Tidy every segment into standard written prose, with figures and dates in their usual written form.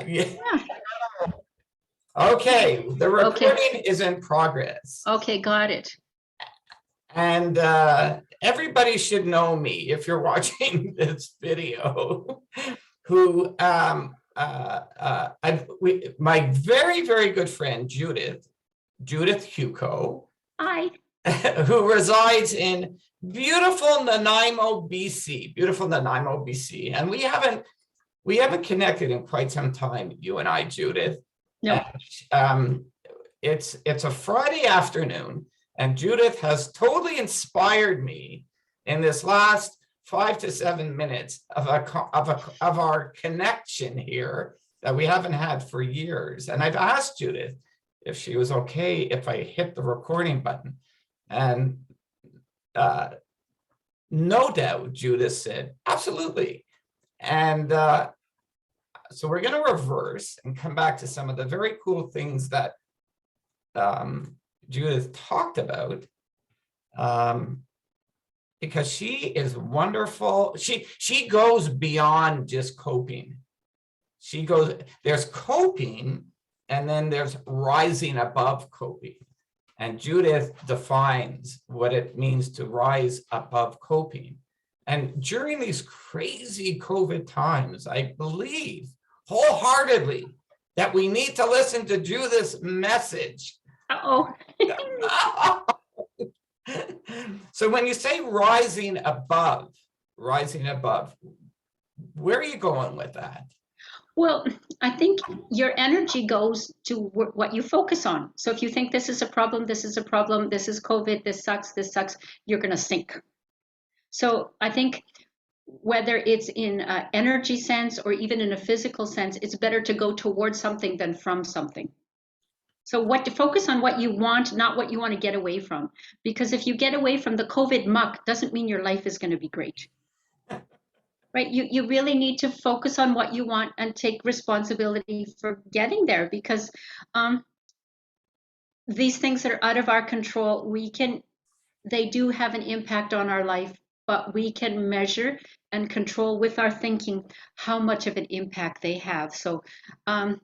Yeah. Yeah. Okay, the Okay. recording is in progress. Okay, got it. And everybody should know me if you're watching this video, who my very, very good friend, Judith HEWKO, Hi. who resides in beautiful Nanaimo, BC. And we haven't connected in quite some time, you and I, Judith. No. And, it's a Friday afternoon, and Judith has totally inspired me in this last 5 to 7 minutes of our connection here that we haven't had for years. And I've asked Judith if she was okay if I hit the recording button, and no doubt Judith said absolutely. And so we're going to reverse and come back to some of the very cool things that Judith talked about, because she is wonderful. She goes beyond just coping. There's coping, and then there's rising above coping. And Judith defines what it means to rise above coping. And during these crazy COVID times, I believe wholeheartedly that we need to listen to Judith's message. Uh-oh. So when you say rising above, where are you going with that? Well, I think your energy goes to what you focus on. So if you think this is a problem, this is COVID, this sucks, you're going to sink. So I think whether it's in an energy sense or even in a physical sense, it's better to go towards something than from something. So to focus on what you want, not what you want to get away from. Because if you get away from the COVID muck, doesn't mean your life is going to be great. Right? You really need to focus on what you want and take responsibility for getting there, because these things that are out of our control, they do have an impact on our life, but we can measure and control with our thinking how much of an impact they have. So I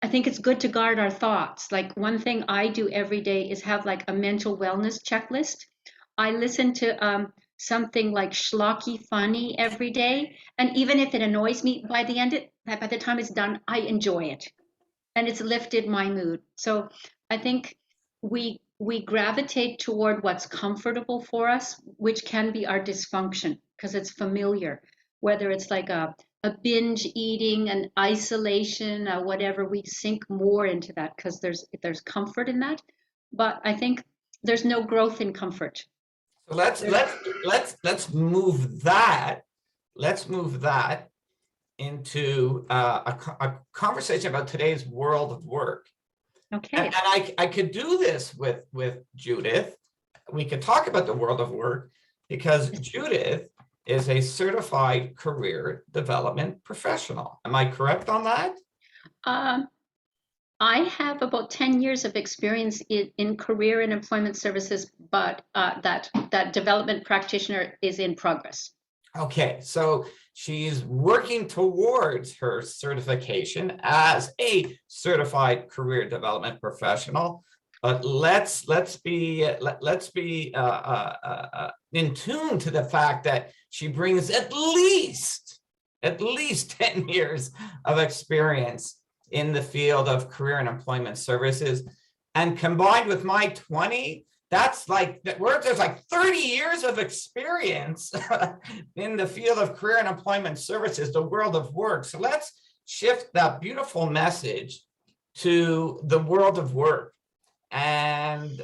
think it's good to guard our thoughts. Like, one thing I do every day is have like a mental wellness checklist. I listen to something like schlocky funny every day, and even if it annoys me, by the time it's done, I enjoy it, and it's lifted my mood. So I think we gravitate toward what's comfortable for us, which can be our dysfunction because it's familiar. Whether it's like a binge eating, an isolation, whatever, we sink more into that because there's comfort in that. But I think there's no growth in comfort. So let's move that. Let's move that into a conversation about today's world of work. Okay. And I could do this with Judith. We could talk about the world of work because Judith is a certified career development professional. Am I correct on that? I have about 10 years of experience in career and employment services, but that development practitioner is in progress. Okay, so she's working towards her certification as a certified career development professional. But let's be in tune to the fact that she brings at least 10 years of experience in the field of career and employment services, and combined with my 20. That's like, there's like 30 years of experience in the field of career and employment services, the world of work. So let's shift that beautiful message to the world of work and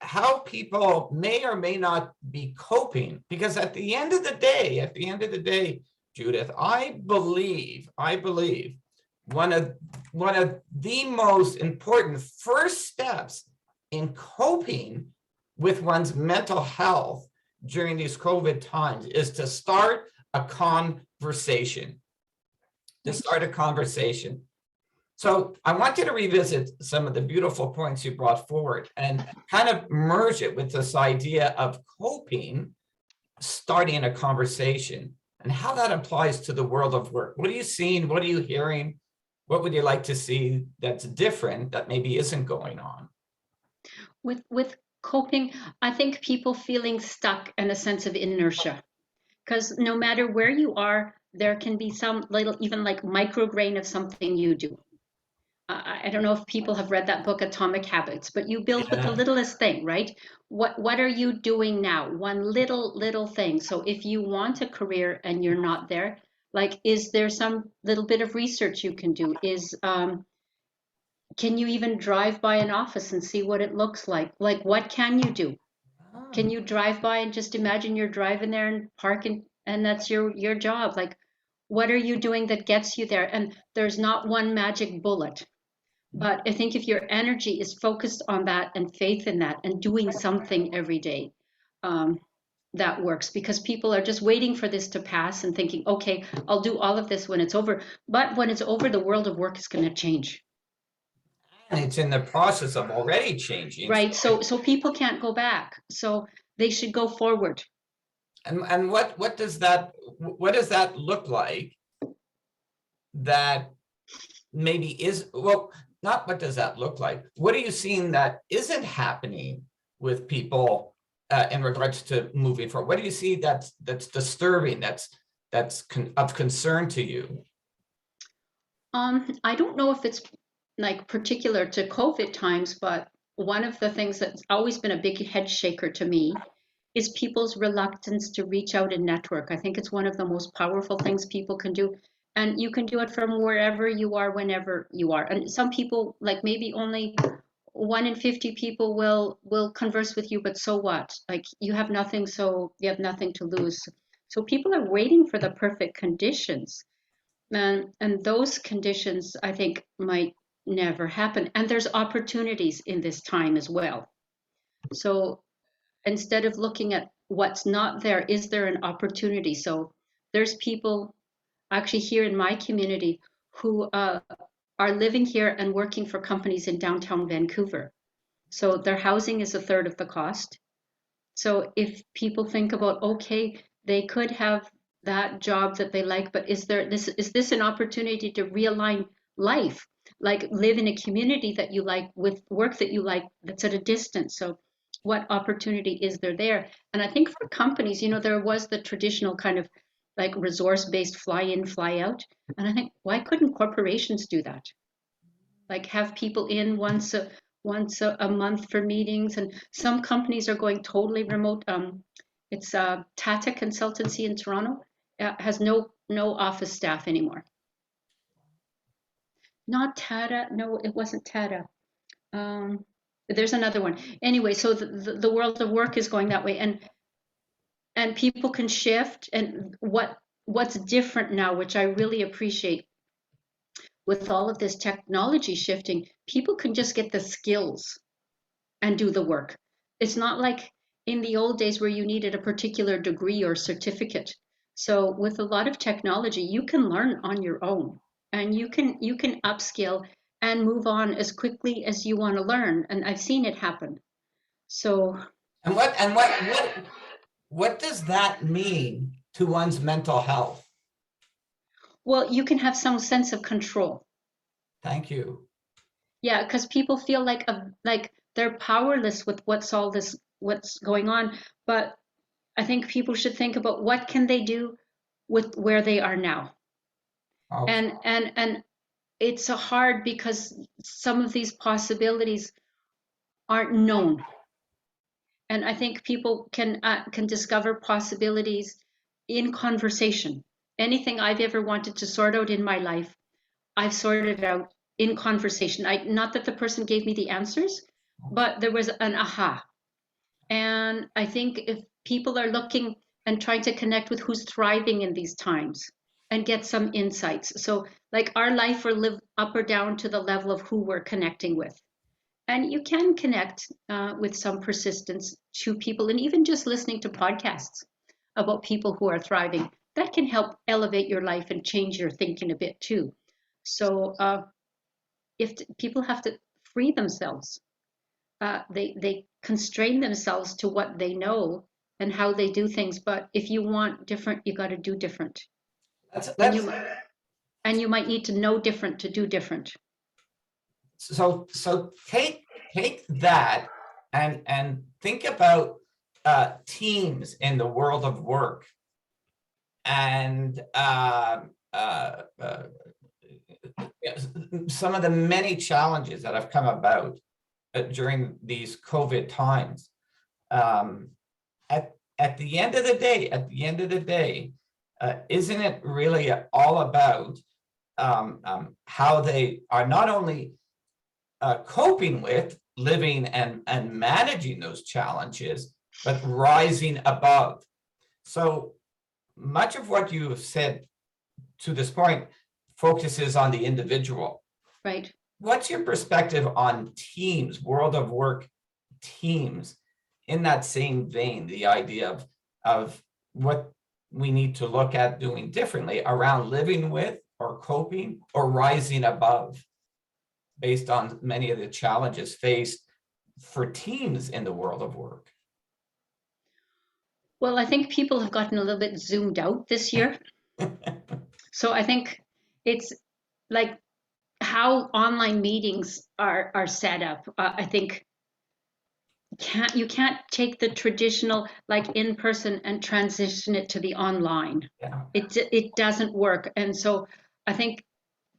how people may or may not be coping. Because at the end of the day, Judith, I believe one of the most important first steps in coping with one's mental health during these COVID times is to start a conversation. So I want you to revisit some of the beautiful points you brought forward and kind of merge it with this idea of coping, starting a conversation, and how that applies to the world of work. What are you seeing? What are you hearing? What would you like to see that's different that maybe isn't going on? With coping, I think people feeling stuck and a sense of inertia. Because no matter where you are, there can be some little, even like micrograin of something you do. I don't know if people have read that book, Atomic Habits, but you build with the Yeah. littlest thing, right? What are you doing now? One little thing. So if you want a career and you're not there, like, is there some little bit of research you can do? Can you even drive by an office and see what it looks like? Like, what can you do? Can Ah. you drive by and just imagine you're driving there and parking, and that's your job? Like, what are you doing that gets you there? And there's not one magic bullet. But I think if your energy is focused on that and faith in that and doing something every day, um, that works, because people are just waiting for this to pass and thinking, okay, I'll do all of this when it's over. But when it's over, the world of work is going to change, And it's in the process of already changing. right? So people can't go back. So they should go forward. And what does that look like that maybe is, well, not what does that look like? What are you seeing that isn't happening with people in regards to moving forward? What do you see that's disturbing, of concern to you? I don't know if it's like particular to COVID times, but one of the things that's always been a big head shaker to me is people's reluctance to reach out and network. I think it's one of the most powerful things people can do. And you can do it from wherever you are, whenever you are. And some people, like maybe only 1 in 50 people will converse with you, but so what? Like, you have nothing, so you have nothing to lose. So people are waiting for the perfect conditions. And those conditions, I think, might never happen. And there's opportunities in this time as well. So instead of looking at what's not there, is there an opportunity? So there's people actually here in my community who are living here and working for companies in downtown Vancouver. So their housing is a third of the cost. So if people think about, okay, they could have that job that they like, but is this an opportunity to realign life? Like, live in a community that you like with work that you like that's at a distance. So what opportunity is there? And I think for companies, there was the traditional kind of like resource-based fly in, fly out. And I think, why couldn't corporations do that? Like, have people in once a month for meetings. And some companies are going totally remote. It's Tata Consultancy in Toronto, has no office staff anymore. Not Tata, no, it wasn't Tata. Um, there's another one. Anyway, so the world of work is going that way, and people can shift. And what's different now, which I really appreciate, with all of this technology shifting, people can just get the skills and do the work. It's not like in the old days where you needed a particular degree or certificate. So with a lot of technology, you can learn on your own, and you can upskill and move on as quickly as you want to learn. And I've seen it happen. So, And what does that mean to one's mental health? well, you can have some sense of control. Thank you. Yeah, because people feel like they're powerless with what's going on. But I think people should think about what can they do with where they are now. Okay. And it's a hard, because some of these possibilities aren't known. And I think people can discover possibilities in conversation. Anything I've ever wanted to sort out in my life, I've sorted out in conversation. Not that the person gave me the answers, but there was an aha. And I think if people are looking and trying to connect with who's thriving in these times and get some insights. So, like, our life will live up or down to the level of who we're connecting with. And you can connect with some persistence to people, and even just listening to podcasts about people who are thriving, that can help elevate your life and change your thinking a bit too. So if people have to free themselves, they constrain themselves to what they know and how they do things. But if you want different, you got to do different. That's And that's and you might need to know different to do different. So take that and think about teams in the world of work, and some of the many challenges that have come about during these COVID times. At the end of the day, isn't it really all about how they are not only coping with, living and managing those challenges, but rising above? So much of what you have said to this point focuses on the individual. Right. What's your perspective on teams, world of work teams, in that same vein, the idea of what we need to look at doing differently around living with or coping or rising above, based on many of the challenges faced for teams in the world of work? Well, I think people have gotten a little bit zoomed out this year. So I think it's like how online meetings are set up. I think you can't take the traditional like in person and transition it to the online. Yeah. It doesn't work. And so I think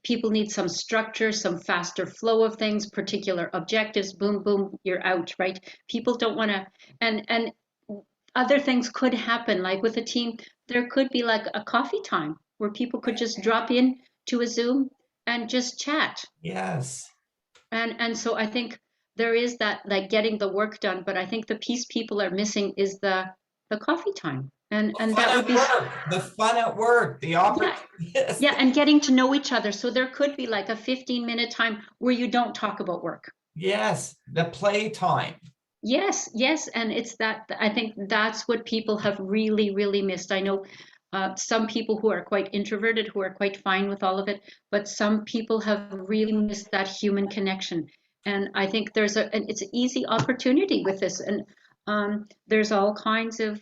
people need some structure, some faster flow of things, particular objectives. Boom, boom, you're out, right? People don't want to, and other things could happen. Like with a team, there could be like a coffee time where people could just drop in to a Zoom and just chat. Yes. And so I think there is that, like getting the work done, but I think the piece people are missing is the coffee time. And that would be the fun at work, the opportunity. Yes. Yeah, and getting to know each other. So there could be like a 15-minute time where you don't talk about work. Yes, the play time. Yes, yes, and it's that, I think that's what people have really, really missed. I know some people who are quite introverted, who are quite fine with all of it, but some people have really missed that human connection. And I think it's an easy opportunity with this. And there's all kinds of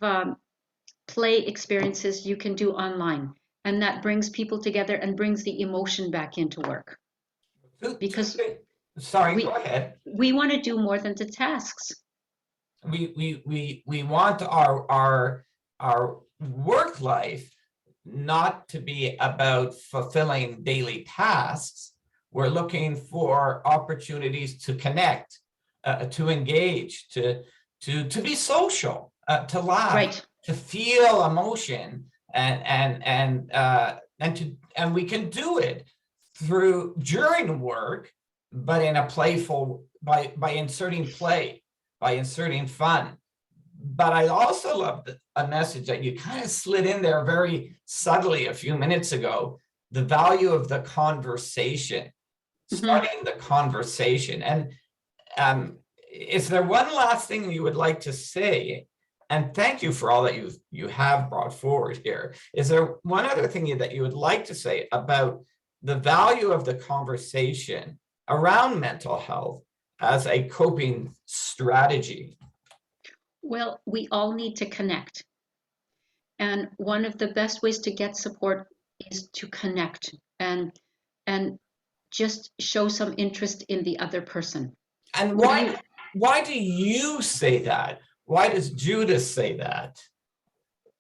play experiences you can do online. And that brings people together and brings the emotion back into work. Because sorry, go ahead. We want to do more than the tasks. We want our work life not to be about fulfilling daily tasks. We're looking for opportunities to connect, to engage, to be social, to laugh, right, to feel emotion, and we can do it during work, but in a playful, by inserting play, by inserting fun. But I also love a message that you kind of slid in there very subtly a few minutes ago: the value of the conversation, starting the conversation. And is there one last thing you would like to say? And thank you for all that you have brought forward here. Is there one other thing that you would like to say about the value of the conversation around mental health as a coping strategy? Well, we all need to connect. And one of the best ways to get support is to connect and just show some interest in the other person. And why do you say that? Why does Judith say that?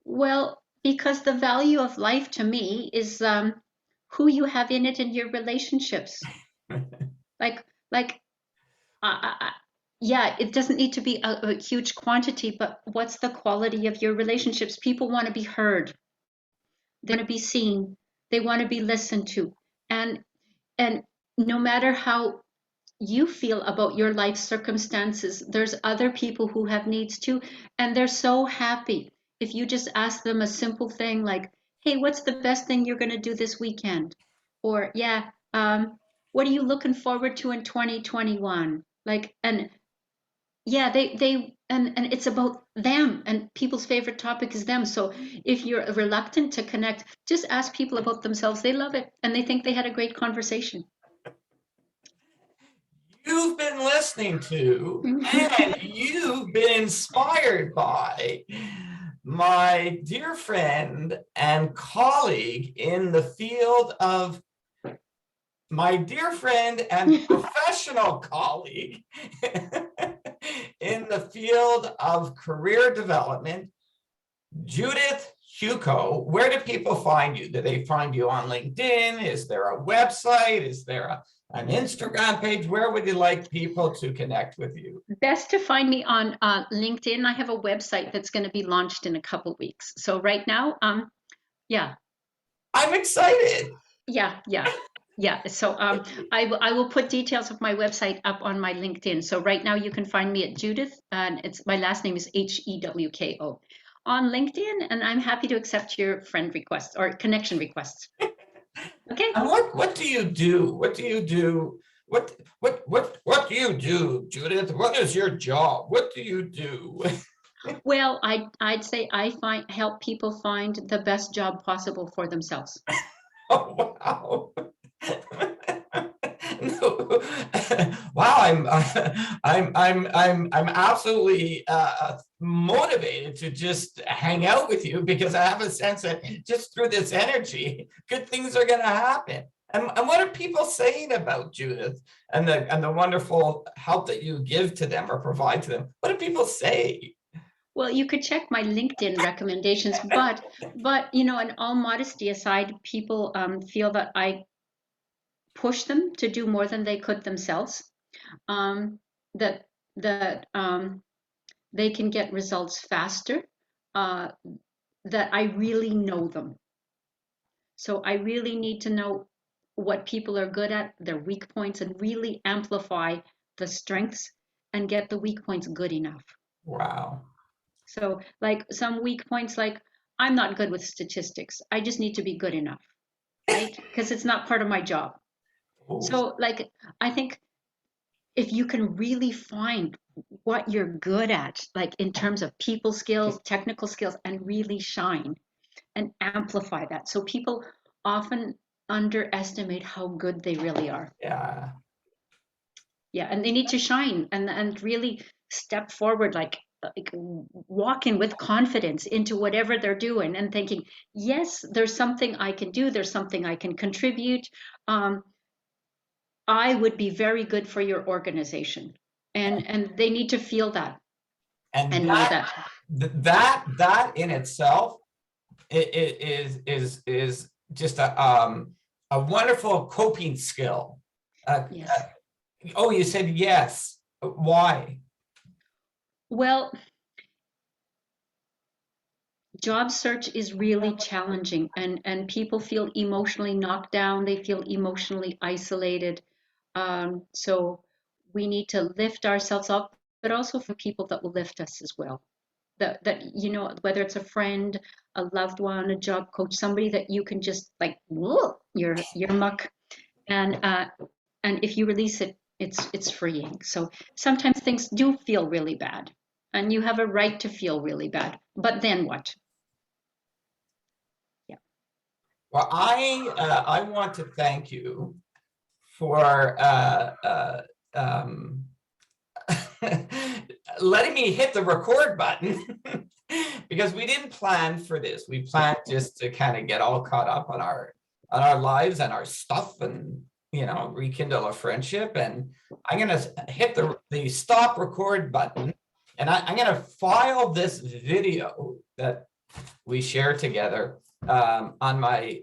Well, because the value of life to me is who you have in it in your relationships. Yeah, it doesn't need to be a huge quantity, but what's the quality of your relationships? People want to be heard. They want to be seen. They want to be listened to. And no matter how you feel about your life circumstances, there's other people who have needs too, and they're so happy if you just ask them a simple thing like, hey, what's the best thing you're going to do this weekend? Or what are you looking forward to in 2021? And it's about them, and people's favorite topic is them. So if you're reluctant to connect, just ask people about themselves. They love it, and they think they had a great conversation. You've been listening to and you've been inspired by my dear friend and colleague in the field of my dear friend and professional colleague in the field of career development, Judith HEWKO. Where do people find you? Do they find you on LinkedIn? Is there a website? Is there an Instagram page? Where would you like people to connect with you? Best to find me on LinkedIn. I have a website that's going to be launched in a couple weeks. So right now, yeah. I'm excited. Yeah. So I will put details of my website up on my LinkedIn. So right now you can find me at Judith, and my last name is HEWKO on LinkedIn, and I'm happy to accept your friend requests or connection requests. Okay. And what do you do? What do you do? What do you do, Judith? What is your job? What do you do? Well, I'd say I help people find the best job possible for themselves. Oh, wow. No. Wow, I'm absolutely motivated to just hang out with you, because I have a sense that just through this energy, good things are going to happen. And what are people saying about Judith and the wonderful help that you give to them or provide to them? What do people say? Well, you could check my LinkedIn recommendations, but in all modesty aside, people feel that I push them to do more than they could themselves. That they can get results faster. That I really know them. So I really need to know what people are good at, their weak points, and really amplify the strengths and get the weak points good enough. Wow. So like some weak points, like I'm not good with statistics. I just need to be good enough, right? Because it's not part of my job. Ooh. So like, I think if you can really find what you're good at, like in terms of people skills, technical skills, and really shine and amplify that. So people often underestimate how good they really are. Yeah. Yeah, and they need to shine and really step forward, like walk in with confidence into whatever they're doing and thinking, yes, there's something I can do, there's something I can contribute. I would be very good for your organization, and they need to feel that And and know that. that in itself is just a wonderful coping skill. Yes. Oh, you said yes. Why? Well, job search is really challenging, and people feel emotionally knocked down. They feel emotionally isolated. So we need to lift ourselves up, but also for people that will lift us as well. That whether it's a friend, a loved one, a job coach, somebody that you can just like, whoa, your muck, and if you release it, it's freeing. So sometimes things do feel really bad, and you have a right to feel really bad. But then what? Yeah. Well, I want to thank you for letting me hit the record button because we didn't plan for this. We planned just to kind of get all caught up on our lives and our stuff, and rekindle a friendship. And I'm gonna hit the stop record button, and I'm gonna file this video that we share together on my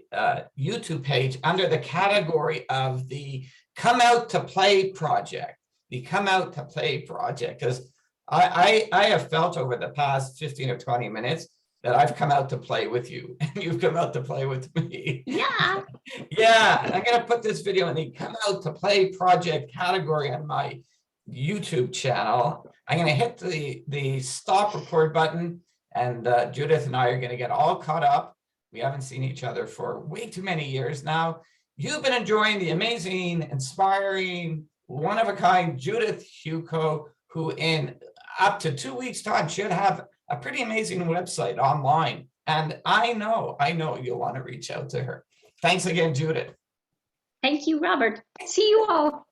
YouTube page under the category of the Come Out to Play project. The Come Out to Play project, because I have felt over the past 15 or 20 minutes that I've come out to play with you, and you've come out to play with me. Yeah. Yeah, I'm gonna put this video in the Come Out to Play project category on my YouTube channel. I'm gonna hit the stop record button, and Judith and I are gonna get all caught up. We haven't seen each other for way too many years now. You've been enjoying the amazing, inspiring, one-of-a-kind Judith HEWKO, who in up to 2 weeks' time should have a pretty amazing website online. And I know you'll want to reach out to her. Thanks again, Judith. Thank you, Robert. See you all.